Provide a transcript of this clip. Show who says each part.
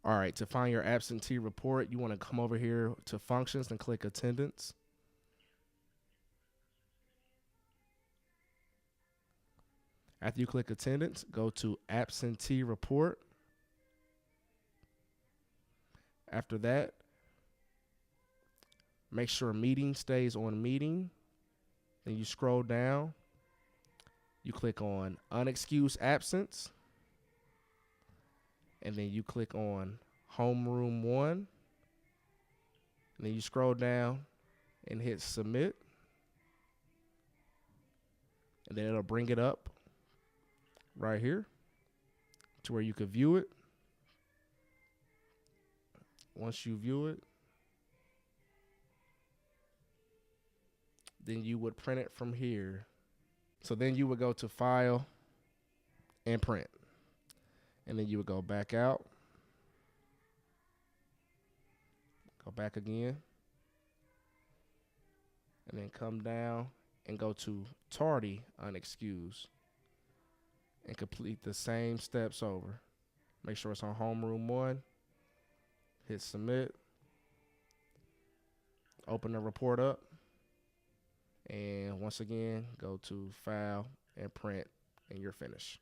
Speaker 1: All right, to find your absentee report, you want to come over here to functions and click attendance. After you click attendance, go to absentee report. After that, make sure meeting stays on meeting. Then you scroll down. You click on unexcused absence. And then you click on homeroom 1. And then you scroll down and hit submit. And then it'll bring it up right here to where you can view it. Once you view it, then you would print it from here. So then you would go to file and print. And then you would go back out, go back again, and then come down and go to tardy unexcused and complete the same steps over. Make sure it's on homeroom 1, hit submit, open the report up, and once again, go to file and print, and you're finished.